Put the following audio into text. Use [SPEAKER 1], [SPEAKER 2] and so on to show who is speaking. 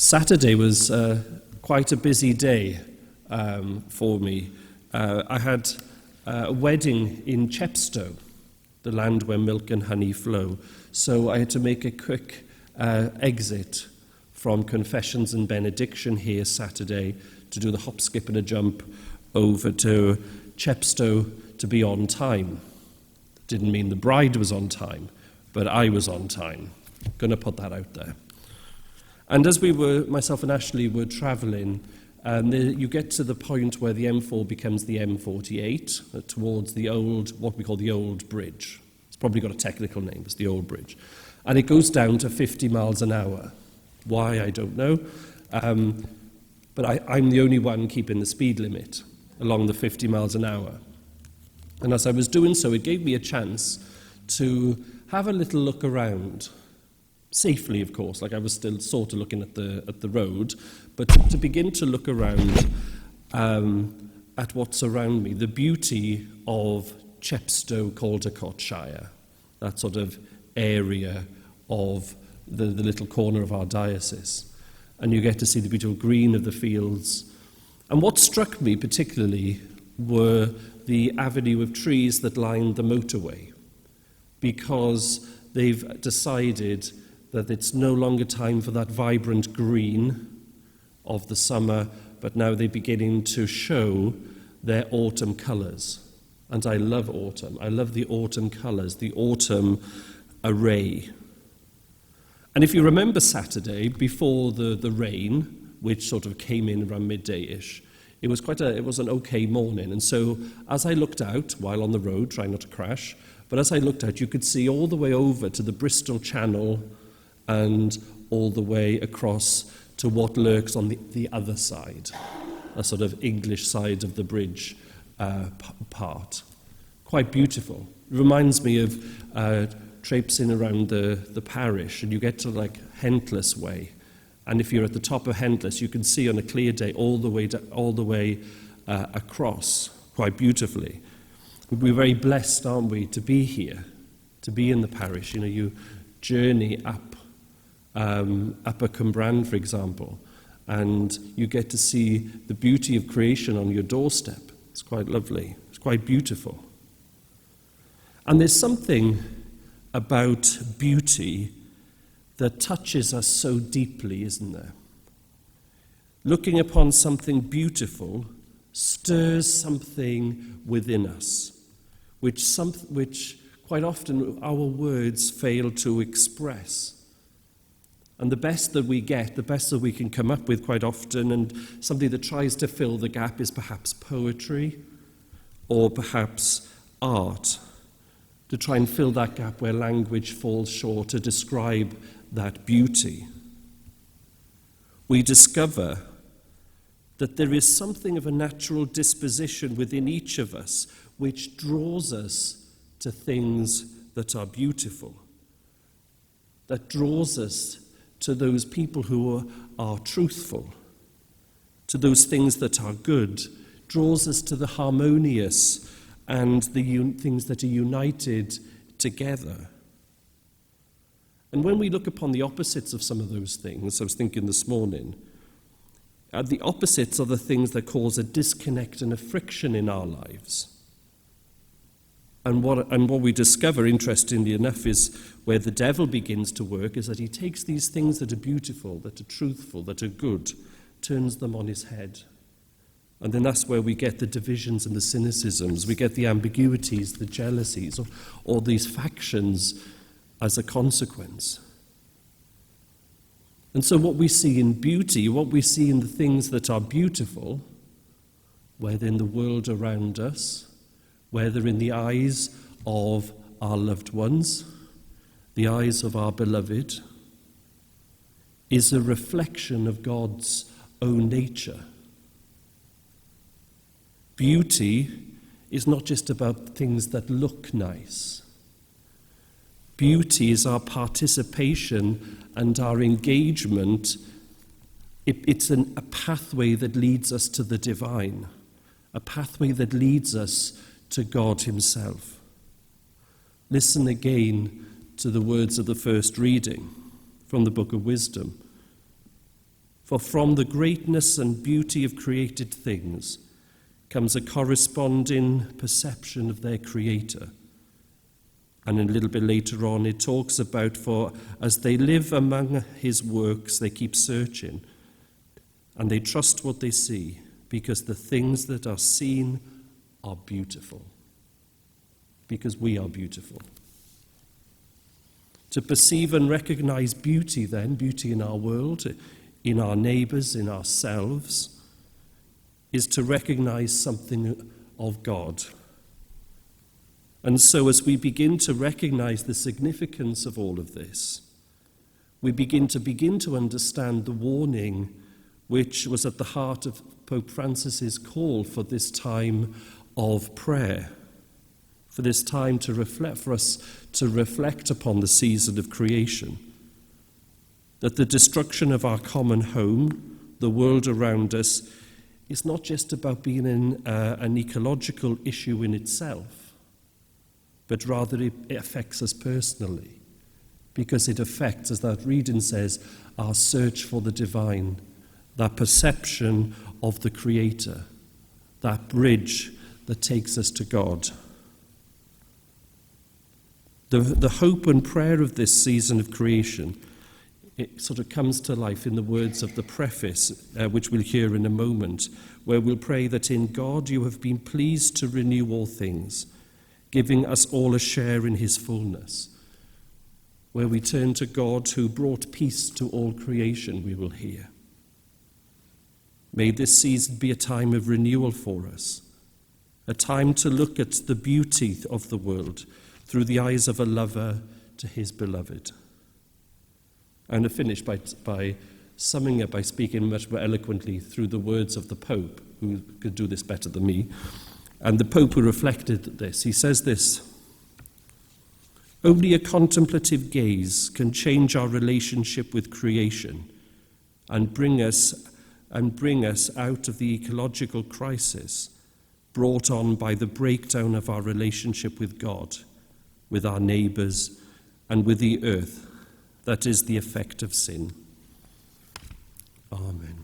[SPEAKER 1] Saturday was quite a busy day for me. I had a wedding in Chepstow, the land where milk and honey flow. So I had to make a quick exit from confessions and benediction here Saturday to do the hop, skip and a jump over to Chepstow to be on time. Didn't mean the bride was on time, but I was on time. Going to put that out there. And as myself and Ashley were travelling, you get to the point where the M4 becomes the M48 towards what we call the Old Bridge. It's probably got a technical name, it's the Old Bridge. And it goes down to 50 miles an hour. Why, I don't know. But I'm the only one keeping the speed limit along the 50 miles an hour. And as I was doing so, it gave me a chance to have a little look around. Safely, of course, like I was still sort of looking at the road, but to begin to look around at what's around me, the beauty of Chepstow, Caldercottshire, that sort of area of the little corner of our diocese. And you get to see the beautiful green of the fields. And what struck me particularly were the avenue of trees that lined the motorway, because they've decided that it's no longer time for that vibrant green of the summer, but now they're beginning to show their autumn colours. And I love autumn. I love the autumn colours, the autumn array. And if you remember Saturday, before the rain, which sort of came in around midday-ish, it was an okay morning. And so as I looked out, while on the road, trying not to crash, but as I looked out, you could see all the way over to the Bristol Channel and all the way across to what lurks on the other side, a sort of English side of the bridge part. Quite beautiful. It reminds me of traipsing around the parish, and you get to like Hentless Way. And if you're at the top of Hentless, you can see on a clear day all the way across, quite beautifully. We're very blessed, aren't we, to be here, to be in the parish. You know, you journey up Cwmbran, for example, and you get to see the beauty of creation on your doorstep. It's quite lovely. It's quite beautiful. And there's something about beauty that touches us so deeply, isn't there? Looking upon something beautiful stirs something within us, which quite often our words fail to express. And the best that we get, the best that we can come up with quite often, and something that tries to fill the gap, is perhaps poetry or perhaps art, to try and fill that gap where language falls short to describe that beauty. We discover that there is something of a natural disposition within each of us which draws us to things that are beautiful, that draws us to those people who are truthful, to those things that are good, draws us to the harmonious and the things that are united together. And when we look upon the opposites of some of those things, I was thinking this morning, the opposites are the things that cause a disconnect and a friction in our lives. And what we discover, interestingly enough, is where the devil begins to work, is that he takes these things that are beautiful, that are truthful, that are good, turns them on his head. And then that's where we get the divisions and the cynicisms, we get the ambiguities, the jealousies, or these factions as a consequence. And so what we see in beauty, what we see in the things that are beautiful, whether in the world around us, whether in the eyes of our loved ones, the eyes of our beloved, is a reflection of God's own nature. Beauty is not just about things that look nice. Beauty is our participation and our engagement. It's a pathway that leads us to the divine, a pathway that leads us to God himself. Listen again to the words of the first reading from the Book of Wisdom. For from the greatness and beauty of created things comes a corresponding perception of their Creator. And a little bit later on it talks about, for as they live among his works, they keep searching, and they trust what they see, because the things that are seen are beautiful. Because we are beautiful. To perceive and recognize beauty then, beauty in our world, in our neighbours, in ourselves, is to recognize something of God. And so as we begin to recognize the significance of all of this, we begin to understand the warning which was at the heart of Pope Francis's call for this time of prayer, for this time to reflect, for us to reflect upon the season of creation, that the destruction of our common home, the world around us, is not just about being an ecological issue in itself, but rather it affects us personally, because it affects, as that reading says, our search for the divine, that perception of the Creator, that bridge that takes us to God. The hope and prayer of this season of creation, it sort of comes to life in the words of the preface, which we'll hear in a moment, where we'll pray that in God you have been pleased to renew all things, giving us all a share in his fullness. Where we turn to God who brought peace to all creation, we will hear. May this season be a time of renewal for us, a time to look at the beauty of the world through the eyes of a lover to his beloved. I'm going to finish by summing up by speaking much more eloquently through the words of the Pope, who could do this better than me. And the Pope who reflected this, he says this: only a contemplative gaze can change our relationship with creation and bring us out of the ecological crisis brought on by the breakdown of our relationship with God, with our neighbours, and with the earth, that is the effect of sin. Amen.